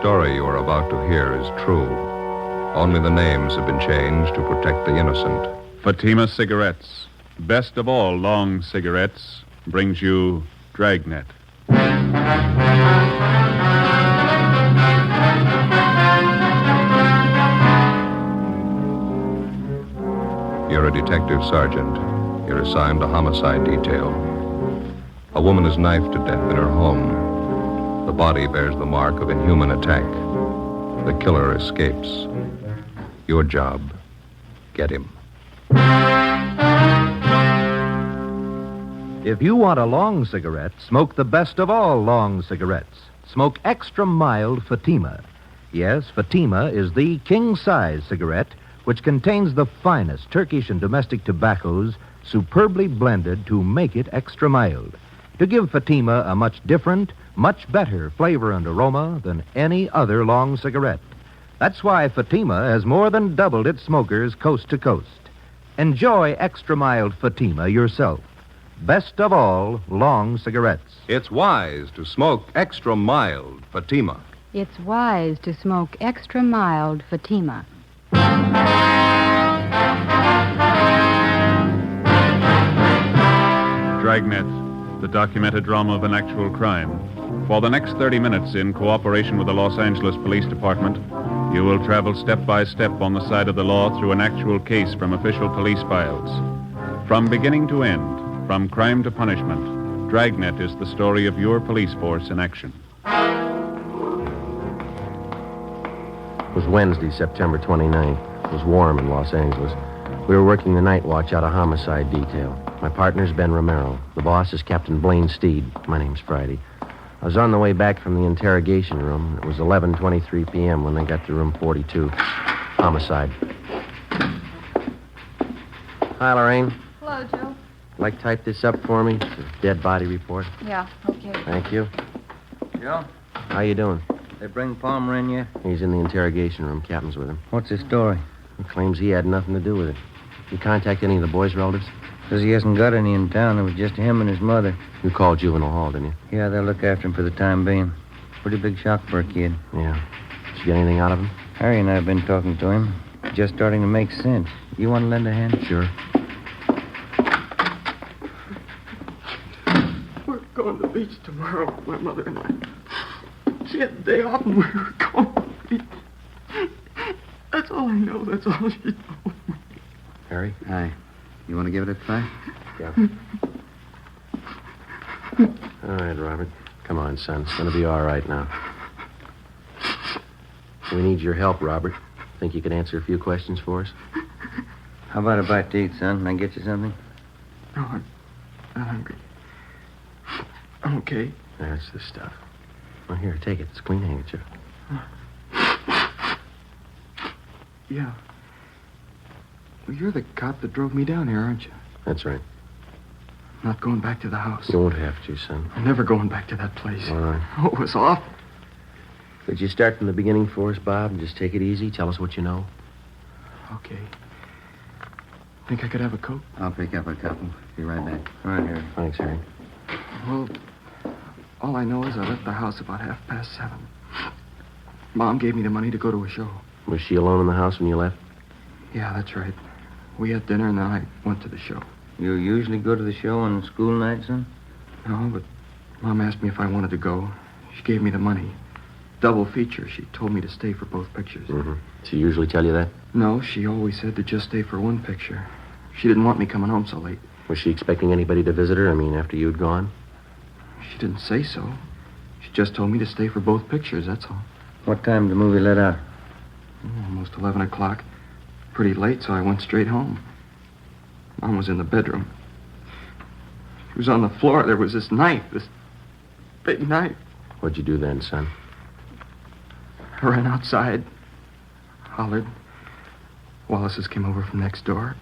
story you are about to hear is true. Only the names have been changed to protect the innocent. Fatima Cigarettes, best of all long cigarettes, brings you Dragnet. You're a detective sergeant. You're assigned to homicide detail. A woman is knifed to death in her home. The body bears the mark of inhuman attack. The killer escapes. Your job, get him. If you want a long cigarette, smoke the best of all long cigarettes. Smoke extra mild Fatima. Yes, Fatima is the king-size cigarette which contains the finest Turkish and domestic tobaccos superbly blended to make it extra mild, to give Fatima a much different, much better flavor and aroma than any other long cigarette. That's why Fatima has more than doubled its smokers coast to coast. Enjoy extra mild Fatima yourself. Best of all long cigarettes. It's wise to smoke extra mild Fatima. It's wise to smoke extra mild Fatima. Dragnet, the documented drama of an actual crime. For the next 30 minutes, in cooperation with the Los Angeles Police Department, you will travel step by step on the side of the law through an actual case from official police files. From beginning to end, from crime to punishment, Dragnet is the story of your police force in action. It was Wednesday, September 29th. It was warm in Los Angeles. We were working the night watch out of homicide detail. My partner's Ben Romero. The boss is Captain Blaine Steed. My name's Friday. I was on the way back from the interrogation room. It was 11:23 p.m. when they got to room 42. Homicide. Hi, Lorraine. Hello, Joe. Like type this up for me? It's a dead body report. Yeah, okay. Thank you. Joe, How you doing? they bring Palmer in yet? He's in the interrogation room. Captain's with him. What's his story? He claims he had nothing to do with it. You contact any of the boys' relatives? Says he hasn't got any in town. It was just him and his mother. You called juvenile hall, didn't you? Yeah, they'll look after him for the time being. Pretty big shock for a kid. Yeah. Did you get anything out of him? Harry and I have been talking to him. Just starting to make sense. You want to lend a hand? Sure. We're going to the beach tomorrow, my mother and I. She had the day off and we were going to the beach. That's all I know. That's all she told me. Harry? Hi. You want to give it a try? Yeah. All right, Robert. Come on, son. It's going to be all right now. We need your help, Robert. Think you could answer a few questions for us? How about a bite to eat, son? Can I get you something? No, I'm not hungry. I'm okay. That's the stuff. Well, here, take it. It's a clean handkerchief. Yeah. Well, you're the cop that drove me down here, aren't you? That's right. I'm not going back to the house. You won't have to, son. I'm never going back to that place. All right. Oh, it was awful. Could you start from the beginning for us, Bob, and just take it easy? Tell us what you know. Okay. Think I could have a Coke? I'll pick up a couple. Be right back. Right here. Thanks, Harry. Well, all I know is I left the house about 7:30. Mom gave me the money to go to a show. Was she alone in the house when you left? Yeah, that's right. We had dinner and then I went to the show. You usually go to the show on school night, son? No, but Mom asked me if I wanted to go. She gave me the money. Double feature. She told me to stay for both pictures. Mm-hmm. She usually tell you that? No, she always said to just stay for one picture. She didn't want me coming home so late. Was she expecting anybody to visit her? I mean, after you'd gone? She didn't say so. She just told me to stay for both pictures, that's all. What time did the movie let out? Almost 11 o'clock. Pretty late, so I went straight home. Mom was in the bedroom. She was on the floor. There was this knife, this big knife. What'd you do then, son? I ran outside, hollered. Wallace's came over from next door.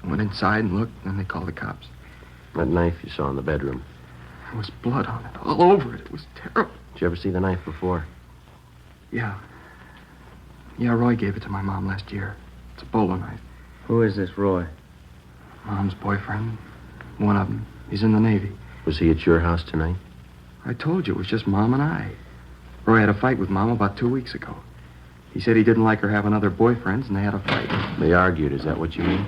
I went inside and looked, and then they called the cops. That knife you saw in the bedroom. There was blood on it, all over it. It was terrible. Did you ever see the knife before? Yeah. Yeah, Roy gave it to my mom last year. It's a bowler knife. Who is this Roy? Mom's boyfriend. One of them. He's in the Navy. Was he at your house tonight? I told you, it was just Mom and I. Roy had a fight with Mom about 2 weeks ago. He said he didn't like her having other boyfriends, and they had a fight. They argued, is that what you mean?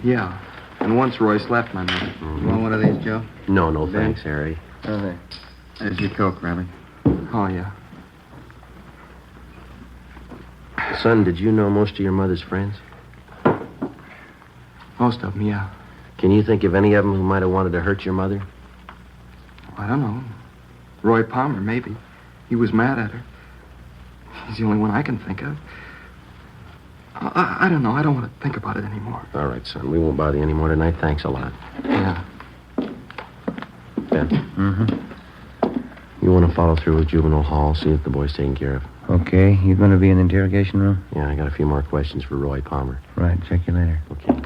Yeah. And once Roy slapped my mother. You want one of these, Joe? No, thanks, Harry. Oh, there. There's your Coke, Robbie. Oh, yeah. Son, did you know most of your mother's friends? Most of them, yeah. Can you think of any of them who might have wanted to hurt your mother? I don't know. Roy Palmer, maybe. He was mad at her. He's the only one I can think of. I don't know. I don't want to think about it anymore. All right, son. We won't bother you anymore tonight. Thanks a lot. Yeah. Ben. Mm-hmm. You want to follow through with juvenile hall, see that the boy's taken care of. Okay. You going to be in the interrogation room? Yeah, I got a few more questions for Roy Palmer. Right. Check you later. Okay.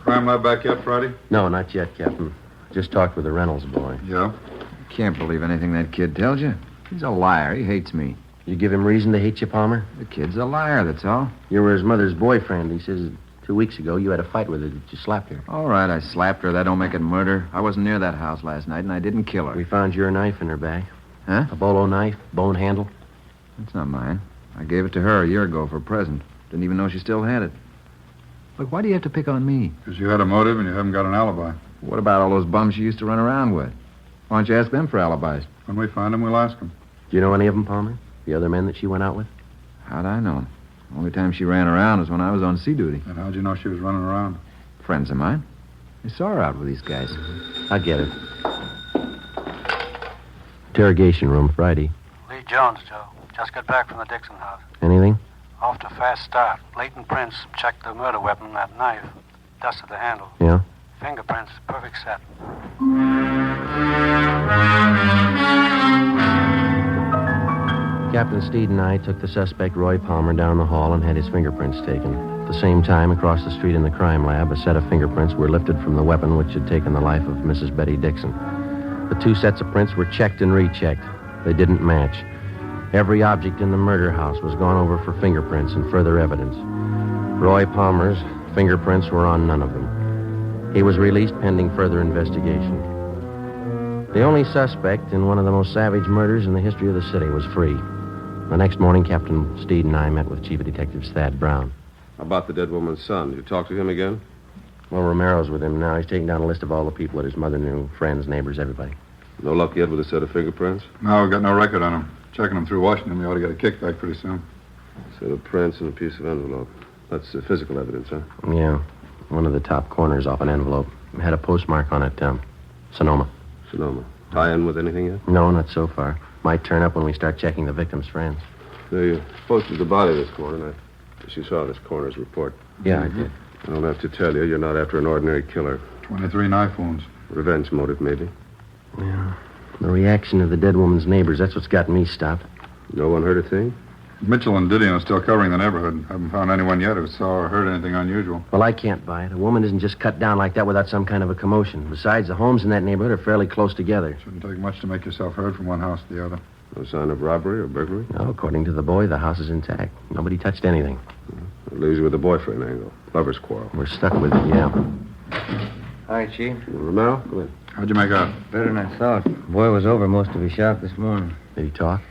Crime lab back yet, Friday? No, not yet, Captain. Just talked with the Reynolds boy. Yeah? Can't believe anything that kid tells you. He's a liar. He hates me. You give him reason to hate you, Palmer? The kid's a liar, that's all. You were his mother's boyfriend. He says 2 weeks ago you had a fight with her that you slapped her. All right, I slapped her. That don't make it murder. I wasn't near that house last night, and I didn't kill her. We found your knife in her bag. Huh? A bolo knife, bone handle. That's not mine. I gave it to her a year ago for a present. Didn't even know she still had it. Look, why do you have to pick on me? Because you had a motive and you haven't got an alibi. What about all those bums you used to run around with? Why don't you ask them for alibis? When we find them, we'll ask them. Do you know any of them, Palmer? The other men that she went out with? How'd I know? The only time she ran around was when I was on sea duty. And how'd you know she was running around? Friends of mine. I saw her out with these guys. I get it. Interrogation room, Friday. Lee Jones, Joe. Just got back from the Dixon house. Anything? Off to a fast start. Leighton Prince checked the murder weapon, that knife. Dusted the handle. Yeah? Fingerprints, perfect set. Captain Steed and I took the suspect, Roy Palmer, down the hall and had his fingerprints taken. At the same time, across the street in the crime lab, a set of fingerprints were lifted from the weapon which had taken the life of Mrs. Betty Dixon. The 2 sets of prints were checked and rechecked. They didn't match. Every object in the murder house was gone over for fingerprints and further evidence. Roy Palmer's fingerprints were on none of them. He was released pending further investigation. The only suspect in one of the most savage murders in the history of the city was free. The next morning, Captain Steed and I met with Chief of Detectives Thad Brown. How about the dead woman's son? Did you talk to him again? Well, Romero's with him now. He's taking down a list of all the people that his mother knew, friends, neighbors, everybody. No luck yet with a set of fingerprints? No, we've got no record on him. Checking them through Washington, we ought to get a kickback pretty soon. Set of prints and a piece of envelope. That's physical evidence, huh? Yeah. One of the top corners off an envelope. Had a postmark on it, Sonoma. Sonoma. Tie in with anything yet? No, not so far. Might turn up when we start checking the victim's friends. They posted the body this morning. I guess you saw this coroner's report. Yeah, I did. I don't have to tell you, you're not after an ordinary killer. 23 knife wounds. Revenge motive, maybe. Yeah. The reaction of the dead woman's neighbors, that's what's got me stopped. No one heard a thing? Mitchell and Didion are still covering the neighborhood. Haven't found anyone yet who saw or heard anything unusual. Well, I can't buy it. A woman isn't just cut down like that without some kind of a commotion. Besides, the homes in that neighborhood are fairly close together. Shouldn't take much to make yourself heard from one house to the other. No sign of robbery or burglary? No, according to the boy, the house is intact. Nobody touched anything. That leaves you with the boyfriend angle. Lover's quarrel. We're stuck with it, yeah. Hi, Chief. Romero, come in. How'd you make out? Better than I thought. Boy was over most of his shop this morning. Did he talk?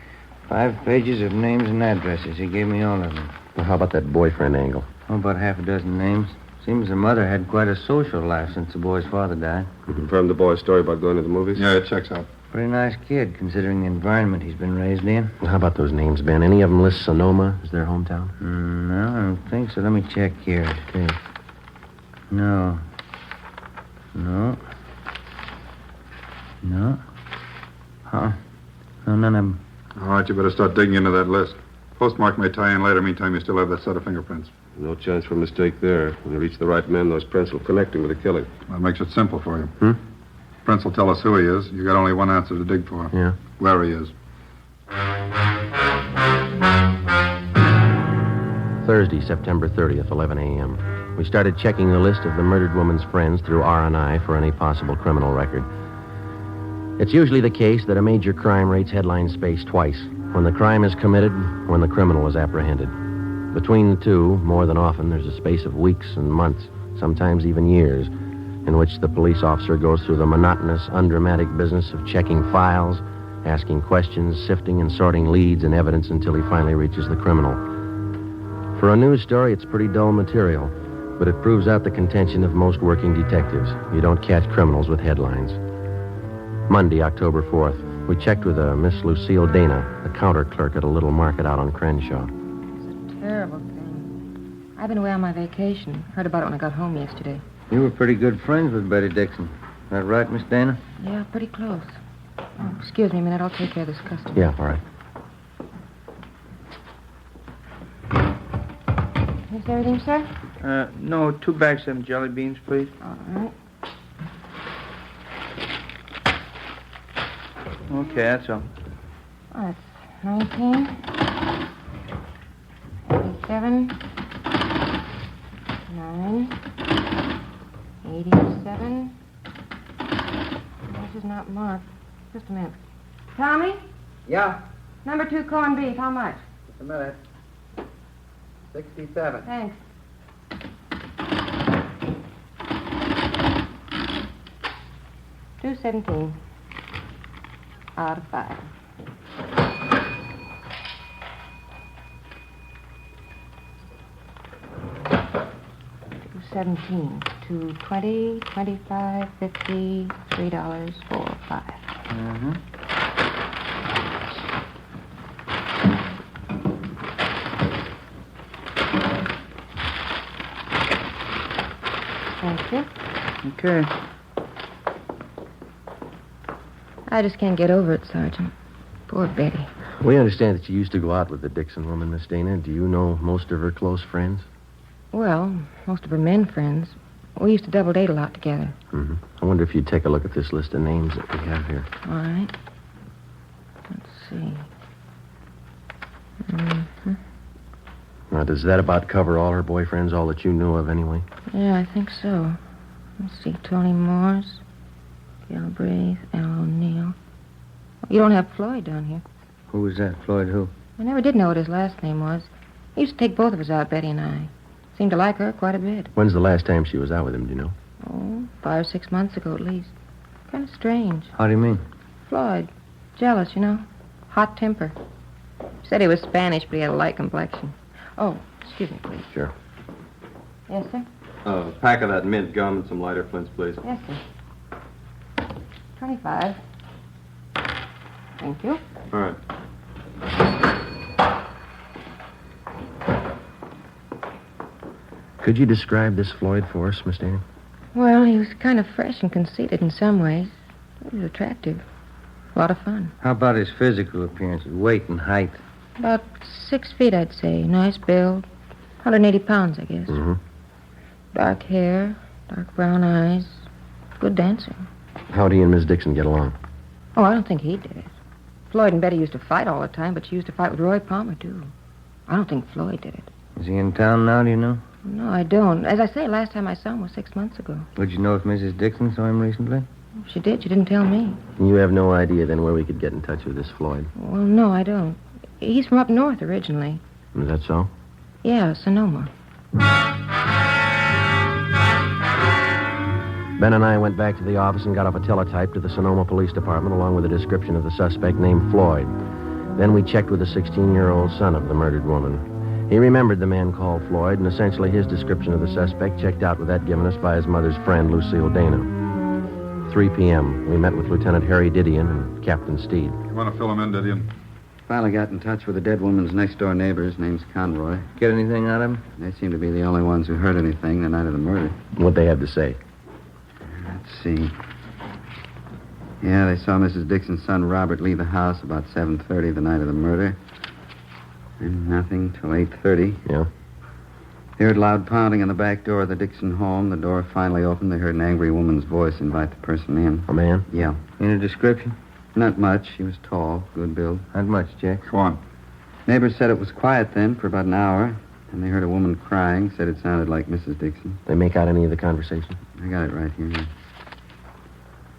5 pages of names and addresses. He gave me all of them. Well, how about that boyfriend angle? Oh, about half a dozen names. Seems the mother had quite a social life since the boy's father died. You confirmed the boy's story about going to the movies? Yeah, it checks out. Pretty nice kid, considering the environment he's been raised in. Well, how about those names, Ben? Any of them list Sonoma as their hometown? No, I don't think so. Let me check here. Okay. No. No. Huh? No, none of them. All right, you better start digging into that list. Postmark may tie in later. Meantime, you still have that set of fingerprints. No chance for a mistake there. When you reach the right men, those prints will connect him with the killing. That makes it simple for you. Prince will tell us who he is. You got only one answer to dig for. Yeah. Where he is. Thursday, September 30th, 11 a.m. We started checking the list of the murdered woman's friends through R&I for any possible criminal record. It's usually the case that a major crime rates headline space twice. When the crime is committed, when the criminal is apprehended. Between the two, more than often, there's a space of weeks and months, sometimes even years, in which the police officer goes through the monotonous, undramatic business of checking files, asking questions, sifting and sorting leads and evidence until he finally reaches the criminal. For a news story, it's pretty dull material, but it proves out the contention of most working detectives. You don't catch criminals with headlines. Monday, October 4th, we checked with a Miss Lucille Dana, a counter clerk at a little market out on Crenshaw. It's a terrible thing. I've been away on my vacation. Heard about it when I got home yesterday. You were pretty good friends with Betty Dixon. That right, Miss Dana? Yeah, pretty close. Oh, excuse me a minute. I'll take care of this customer. Yeah, all right. Is there everything, sir? No, 2 bags of them jelly beans, please. All right. Okay, that's all. Oh, that's 19, 87, 9, 87. This is not marked. Just a minute. Tommy? Yeah, Number 2 corned beef. How much? just a minute. 67. Thanks. $2.17 out of 5. $2.17 to 20, 25, 50, $3, 4, 5. Mm-hmm. Thank you. Okay. I just can't get over it, Sergeant. Poor Betty. We understand that you used to go out with the Dixon woman, Miss Dana. Do you know most of her close friends? Well, most of her men friends. We used to double date a lot together. Mm-hmm. I wonder if you'd take a look at this list of names that we have here. All right. Let's see. Mm-hmm. Now, does that about cover all her boyfriends, all that you knew of anyway? Yeah, I think so. Let's see. Tony Morse, Galbraith, Al O'Neill. You don't have Floyd down here. Who was that? Floyd who? I never did know what his last name was. He used to take both of us out, Betty and I. Seemed to like her quite a bit. When's the last time she was out with him, do you know? Oh, 5 or 6 months ago at least. Kind of strange. How do you mean? Floyd. Jealous, you know. Hot temper. Said he was Spanish, but he had a light complexion. Oh, excuse me, please. Sure. Yes, sir? A pack of that mint gum and some lighter flints, please. Yes, sir. 25. Thank you. All right. Could you describe this Floyd for us, Miss Dana? Well, he was kind of fresh and conceited in some ways. He was attractive. A lot of fun. How about his physical appearance, his weight and height? About 6 feet, I'd say. Nice build. 180 pounds, I guess. Mm-hmm. Dark hair, dark brown eyes. Good dancer. How'd he and Miss Dixon get along? Oh, I don't think he did it. Floyd and Betty used to fight all the time, but she used to fight with Roy Palmer, too. I don't think Floyd did it. Is he in town now, do you know? No, I don't. As I say, last time I saw him was 6 months ago. Would you know if Mrs. Dixon saw him recently? She did. She didn't tell me. You have no idea, then, where we could get in touch with this Floyd? Well, no, I don't. He's from up north originally. Is that so? Yeah, Sonoma. Ben and I went back to the office and got up a teletype to the Sonoma Police Department along with a description of the suspect named Floyd. Then we checked with the 16-year-old son of the murdered woman. He remembered the man called Floyd, and essentially his description of the suspect checked out with that given us by his mother's friend, Lucille Dana. 3 p.m., we met with Lieutenant Harry Didion and Captain Steed. You want to fill him in, Didion? Finally got in touch with the dead woman's next-door neighbor. His name's Conroy. Get anything out of him? They seem to be the only ones who heard anything the night of the murder. What'd they have to say? Let's see. Yeah, they saw Mrs. Dixon's son, Robert, leave the house about 7:30 the night of the murder. And nothing till 8:30. Yeah? They heard loud pounding on the back door of the Dixon home. The door finally opened. They heard an angry woman's voice invite the person in. A man? Yeah. Any description? Not much. He was tall, good build. Not much, Jack. Go on. Neighbors said it was quiet then for about an hour. And they heard a woman crying, said it sounded like Mrs. Dixon. They make out any of the conversation? I got it right here. Yeah.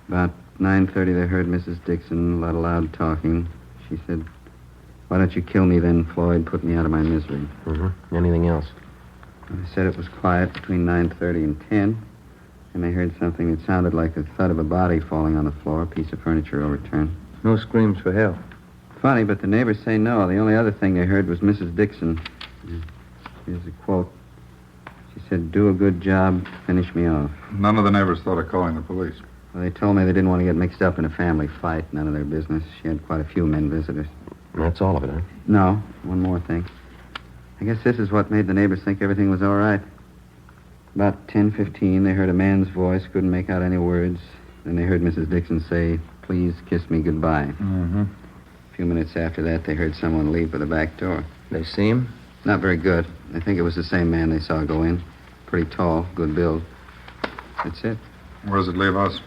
About 9:30, they heard Mrs. Dixon, a lot of loud talking. She said, Why don't you kill me then, Floyd? Put me out of my misery. Mm-hmm. Anything else? They said it was quiet between 9:30 and 10, and they heard something that sounded like the thud of a body falling on the floor, a piece of furniture overturned. No screams for help. Funny, but the neighbors say no. The only other thing they heard was Mrs. Dixon. Here's a quote. She said, "Do a good job, finish me off." None of the neighbors thought of calling the police. Well, they told me they didn't want to get mixed up in a family fight. None of their business. She had quite a few men visitors. That's all of it, huh? No, one more thing. I guess this is what made the neighbors think everything was all right. About 10:15, they heard a man's voice, couldn't make out any words. Then they heard Mrs. Dixon say, "Please kiss me goodbye." Mm-hmm. A few minutes after that, they heard someone leave for the back door. They see him? Not very good. I think it was the same man they saw go in. Pretty tall, good build. That's it. Where does it leave us?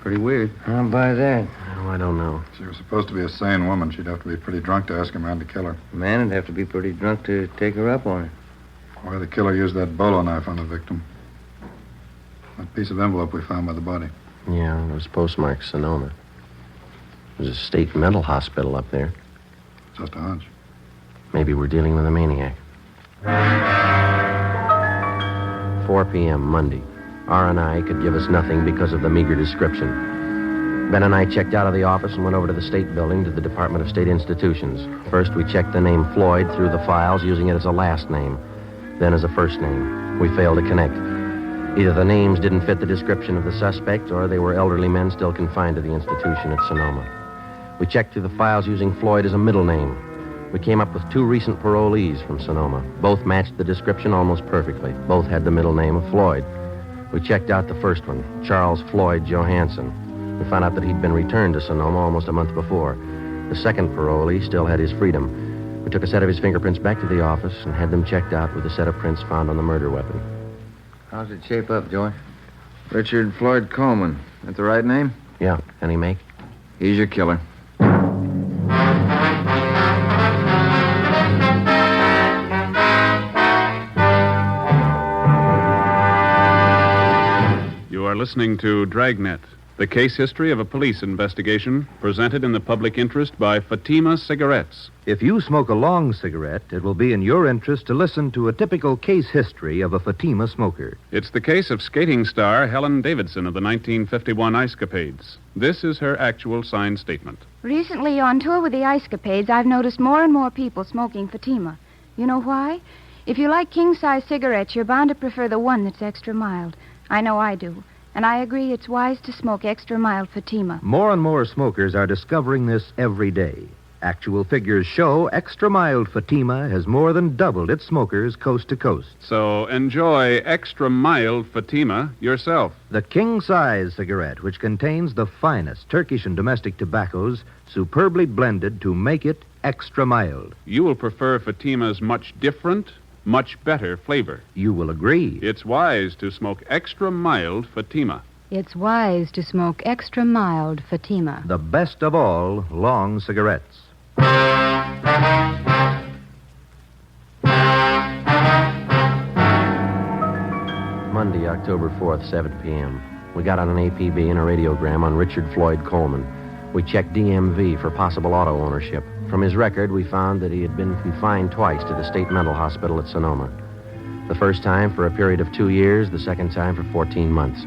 Pretty weird. I'll buy that. Oh, I don't know. She was supposed to be a sane woman. She'd have to be pretty drunk to ask a man to kill her. The man would have to be pretty drunk to take her up on it. Why the killer used that bolo knife on the victim. That piece of envelope we found by the body. Yeah, it was postmarked Sonoma. There's a state mental hospital up there. Just a hunch. Maybe we're dealing with a maniac. 4 p.m. Monday. R&I could give us nothing because of the meager description. Ben and I checked out of the office and went over to the state building to the Department of State Institutions. First, we checked the name Floyd through the files, using it as a last name, then as a first name. We failed to connect. Either the names didn't fit the description of the suspect, or they were elderly men still confined to the institution at Sonoma. We checked through the files using Floyd as a middle name. We came up with 2 recent parolees from Sonoma. Both matched the description almost perfectly. Both had the middle name of Floyd. We checked out the first one, Charles Floyd Johansson. We found out that he'd been returned to Sonoma almost a month before. The second parolee still had his freedom. We took a set of his fingerprints back to the office and had them checked out with a set of prints found on the murder weapon. How's it shape up, Joy? Richard Floyd Coleman. That the right name? Yeah. Any make? He's your killer. You are listening to Dragnet, the case history of a police investigation presented in the public interest by Fatima Cigarettes. If you smoke a long cigarette, it will be in your interest to listen to a typical case history of a Fatima smoker. It's the case of skating star Helen Davidson of the 1951 Ice Capades. This is her actual signed statement. Recently, on tour with the Ice Capades, I've noticed more and more people smoking Fatima. You know why? If you like king-size cigarettes, you're bound to prefer the one that's extra mild. I know I do. And I agree it's wise to smoke extra mild Fatima. More and more smokers are discovering this every day. Actual figures show extra mild Fatima has more than doubled its smokers coast to coast. So enjoy extra mild Fatima yourself. The king-size cigarette, which contains the finest Turkish and domestic tobaccos, superbly blended to make it extra mild. You will prefer Fatima's much different, much better flavor. You will agree. It's wise to smoke extra mild Fatima. It's wise to smoke extra mild Fatima. The best of all long cigarettes. Monday, October 4th, 7 p.m. We got on an APB and a radiogram on Richard Floyd Coleman. We checked DMV for possible auto ownership. From his record, we found that he had been confined twice to the state mental hospital at Sonoma. The first time for a period of 2 years, the second time for 14 months.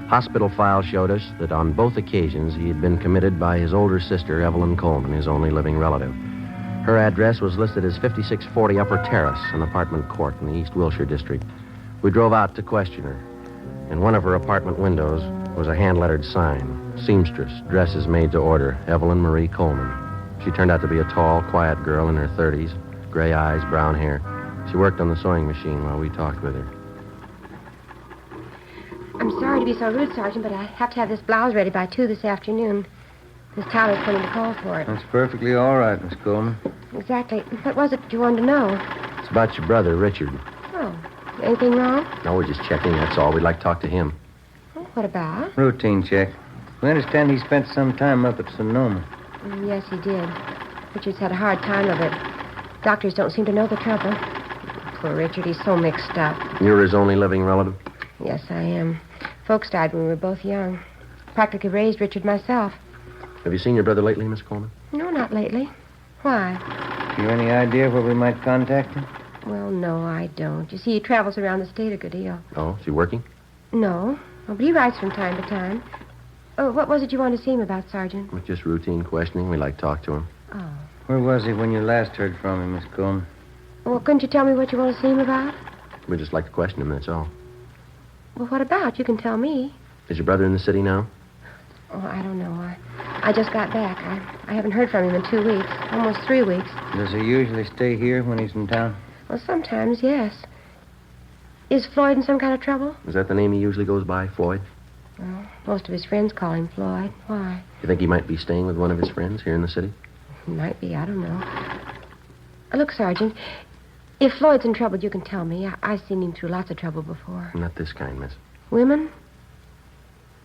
Hospital files showed us that on both occasions he had been committed by his older sister, Evelyn Coleman, his only living relative. Her address was listed as 5640 Upper Terrace, an apartment court in the East Wilshire district. We drove out to question her. In one of her apartment windows was a hand-lettered sign, seamstress, dresses made to order, Evelyn Marie Coleman. She turned out to be a tall, quiet girl in her 30s, gray eyes, brown hair. She worked on the sewing machine while we talked with her. I'm sorry to be so rude, Sergeant, but I have to have this blouse ready by 2 this afternoon. Miss Tyler's coming to call for it. That's perfectly all right, Miss Coleman. Exactly. What was it you wanted to know? It's about your brother, Richard. Oh, anything wrong? No, we're just checking, that's all. We'd like to talk to him. Oh, what about? Routine check. We understand he spent some time up at Sonoma. Yes, he did. Richard's had a hard time of it. Doctors don't seem to know the trouble. Poor Richard, he's so mixed up. You're his only living relative? Yes, I am. Folks died when we were both young. Practically raised Richard myself. Have you seen your brother lately, Miss Coleman? No, not lately. Why? You any idea where we might contact him? Well, no, I don't. You see, he travels around the state a good deal. Oh, is he working? No. Oh, but he writes from time to time. Oh, what was it you wanted to see him about, Sergeant? With just routine questioning. We like to talk to him. Oh. Where was he when you last heard from him, Miss Coleman? Well, couldn't you tell me what you want to see him about? We just like to question him, that's all. Well, what about? You can tell me. Is your brother in the city now? Oh, I don't know. I just got back. I haven't heard from him in 2 weeks. Almost 3 weeks. Does he usually stay here when he's in town? Well, sometimes, yes. Is Floyd in some kind of trouble? Is that the name he usually goes by, Floyd? Well, most of his friends call him Floyd. Why? You think he might be staying with one of his friends here in the city? He might be. I don't know. Look, Sergeant, if Floyd's in trouble, you can tell me. I've seen him through lots of trouble before. Not this kind, miss. Women?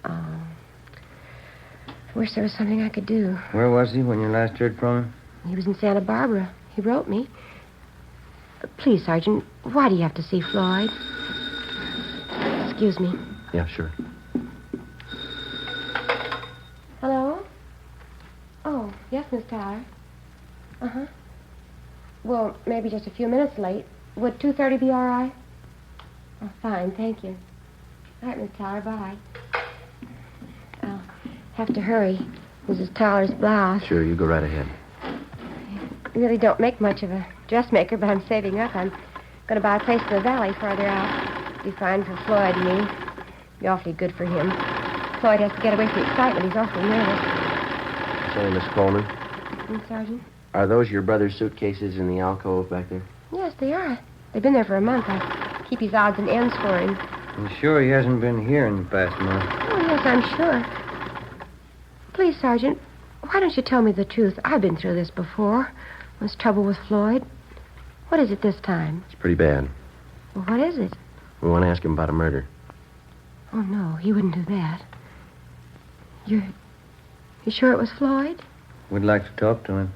Oh. I wish there was something I could do. Where was he when you last heard from him? He was in Santa Barbara. He wrote me. Please, Sergeant, why do you have to see Floyd? Excuse me. Yeah, sure. Hello? Oh, yes, Miss Tyler. Uh-huh. Well, maybe just a few minutes late. Would 2:30 be all right? Oh, fine, thank you. All right, Miss Tyler, bye. I'll have to hurry. Mrs. Tyler's blouse. Sure, you go right ahead. I really don't make much of a dressmaker, but I'm saving up. I'm going to buy a place in the valley farther out. Be fine for Floyd and me. Be awfully good for him. Floyd has to get away from the excitement. He's awfully nervous. Sorry, Miss Coleman. Sergeant? Are those your brother's suitcases in the alcove back there? Yes, they are. They've been there for a month. I keep his odds and ends for him. I'm sure he hasn't been here in the past month. Oh, yes, I'm sure. Please, Sergeant, why don't you tell me the truth? I've been through this before. There's trouble with Floyd. What is it this time? It's pretty bad. Well, what is it? We want to ask him about a murder. Oh, no, he wouldn't do that. You sure it was Floyd? We'd like to talk to him.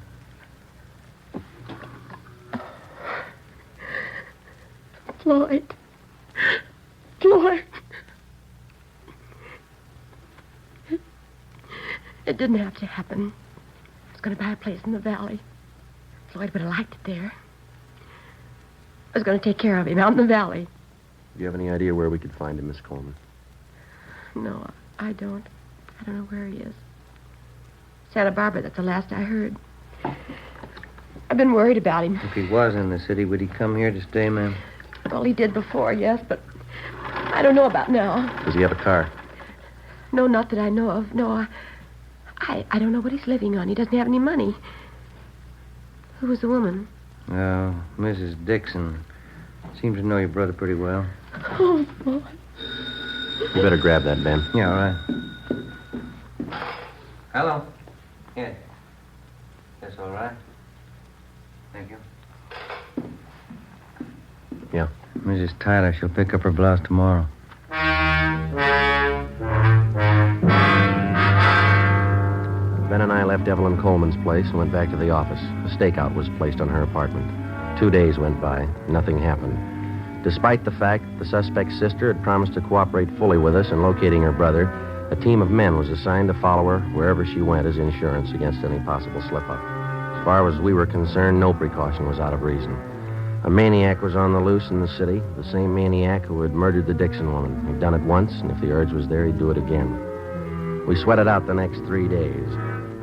Floyd. Floyd. It didn't have to happen. I was going to buy a place in the valley. Floyd would have liked it there. I was going to take care of him out in the valley. Do you have any idea where we could find him, Miss Coleman? No, I don't. I don't know where he is. Santa Barbara, that's the last I heard. I've been worried about him. If he was in the city, would he come here to stay, ma'am? Well, he did before, yes, but I don't know about now. Does he have a car? No, not that I know of. No, I don't know what he's living on. He doesn't have any money. Who was the woman? Oh, Mrs. Dixon. Seems to know your brother pretty well. Oh, boy. You better grab that, Ben. Yeah, all right. Hello. Yes. That's all right. Thank you. Yeah. Mrs. Tyler, she'll pick up her blouse tomorrow. Ben and I left Evelyn Coleman's place and went back to the office. A stakeout was placed on her apartment. 2 days went by. Nothing happened. Despite the fact that the suspect's sister had promised to cooperate fully with us in locating her brother, a team of men was assigned to follow her wherever she went as insurance against any possible slip-up. As far as we were concerned, no precaution was out of reason. A maniac was on the loose in the city, the same maniac who had murdered the Dixon woman. He'd done it once, and if the urge was there, he'd do it again. We sweated out the next 3 days.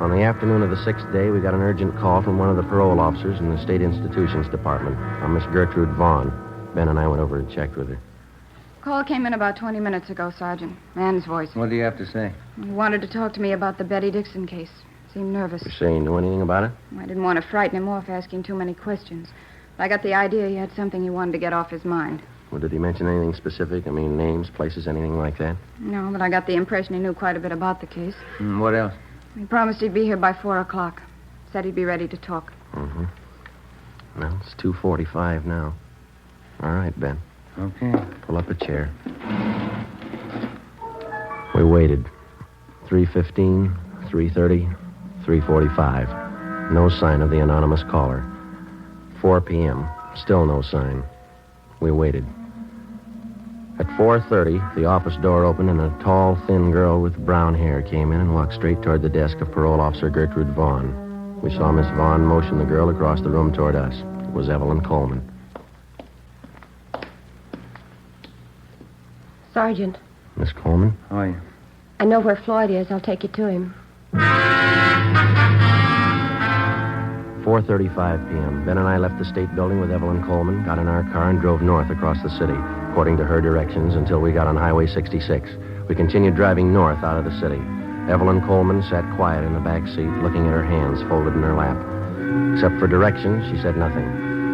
On the afternoon of the 6th day, we got an urgent call from one of the parole officers in the State Institutions Department, a Miss Gertrude Vaughn. Ben and I went over and checked with her. Call came in about 20 minutes ago, Sergeant. Man's voice. What do you have to say? He wanted to talk to me about the Betty Dixon case. Seemed nervous. You say you knew anything about it? I didn't want to frighten him off asking too many questions. I got the idea he had something he wanted to get off his mind. Well, did he mention anything specific? I mean, names, places, anything like that? No, but I got the impression he knew quite a bit about the case. What else? He promised he'd be here by 4 o'clock. Said he'd be ready to talk. Mm-hmm. Well, it's 2:45 now. All right, Ben. Okay. Pull up a chair. We waited. 3:15, 3:30, 3:45. No sign of the anonymous caller. 4 p.m. Still no sign. We waited. At 4:30, the office door opened and a tall, thin girl with brown hair came in and walked straight toward the desk of Parole Officer Gertrude Vaughn. We saw Miss Vaughn motion the girl across the room toward us. It was Evelyn Coleman. Sergeant, Miss Coleman? How are you? I know where Floyd is. I'll take you to him. 4:35 p.m. Ben and I left the state building with Evelyn Coleman, got in our car, and drove north across the city, according to her directions, until we got on Highway 66. We continued driving north out of the city. Evelyn Coleman sat quiet in the back seat, looking at her hands folded in her lap. Except for directions, she said nothing.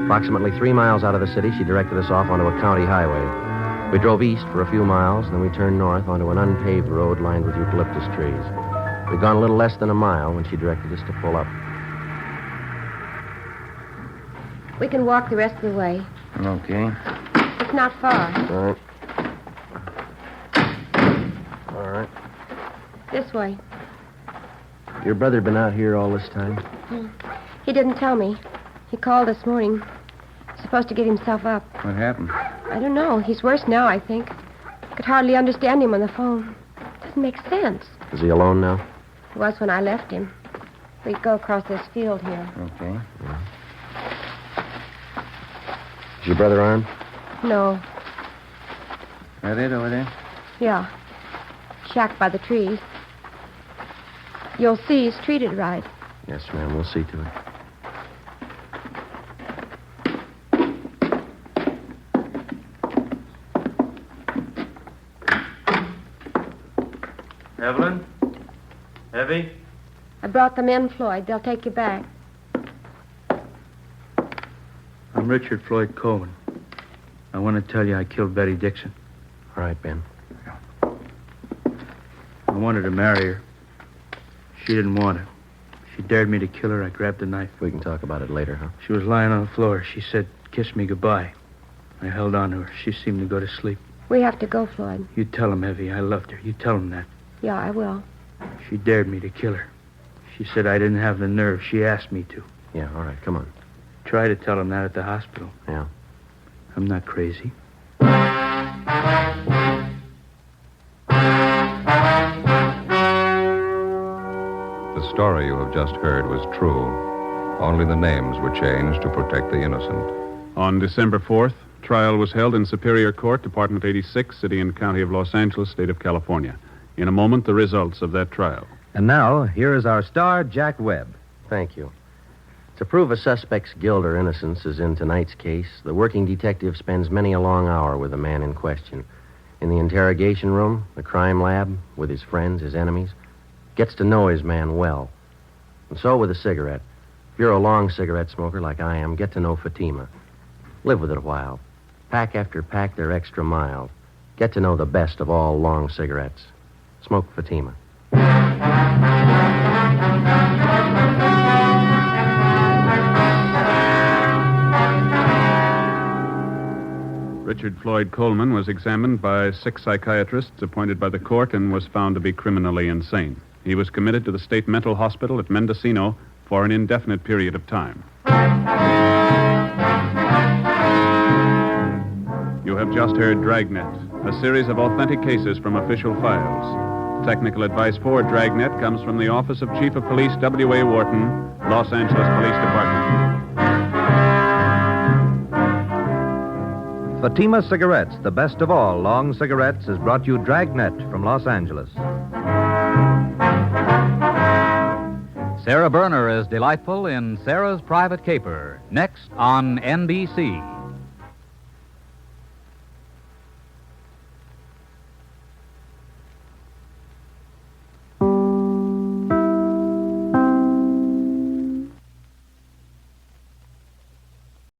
Approximately 3 miles out of the city, she directed us off onto a county highway. We drove east for a few miles, then we turned north onto an unpaved road lined with eucalyptus trees. We'd gone a little less than a mile when she directed us to pull up. We can walk the rest of the way. Okay. It's not far. All right. All right. This way. Your brother been out here all this time? He didn't tell me. He called this morning. Supposed to get himself up. What happened? I don't know. He's worse now, I think. Could hardly understand him on the phone. Doesn't make sense. Is he alone now? He was when I left him. We go across this field here. Okay. Yeah. Is your brother armed? No. That it over there? Yeah. Shack by the trees. You'll see he's treated right. Yes, ma'am. We'll see to it. Evelyn? Evie? I brought them in, Floyd. They'll take you back. I'm Richard Floyd Coleman. I want to tell you I killed Betty Dixon. All right, Ben. I wanted to marry her. She didn't want it. She dared me to kill her. I grabbed the knife. We can talk about it later, huh? She was lying on the floor. She said, "Kiss me goodbye." I held on to her. She seemed to go to sleep. We have to go, Floyd. You tell him, Evie, I loved her. You tell him that. Yeah, I will. She dared me to kill her. She said I didn't have the nerve. She asked me to. Yeah, all right. Come on. Try to tell him that at the hospital. Yeah. I'm not crazy. The story you have just heard was true. Only the names were changed to protect the innocent. On December 4th, trial was held in Superior Court, Department 86, City and County of Los Angeles, State of California. In a moment, the results of that trial. And now, here is our star, Jack Webb. Thank you. To prove a suspect's guilt or innocence, as in tonight's case, the working detective spends many a long hour with the man in question. In the interrogation room, the crime lab, with his friends, his enemies, gets to know his man well. And so with a cigarette. If you're a long cigarette smoker like I am, get to know Fatima. Live with it a while. Pack after pack, they're extra mild. Get to know the best of all long cigarettes. Smoke Fatima. Richard Floyd Coleman was examined by 6 psychiatrists appointed by the court and was found to be criminally insane. He was committed to the state mental hospital at Mendocino for an indefinite period of time. You have just heard Dragnet, a series of authentic cases from official files. Technical advice for Dragnet comes from the Office of Chief of Police W.A. Wharton, Los Angeles Police Department. Fatima Cigarettes, the best of all long cigarettes, has brought you Dragnet from Los Angeles. Sarah Berner is delightful in Sarah's Private Caper, next on NBC.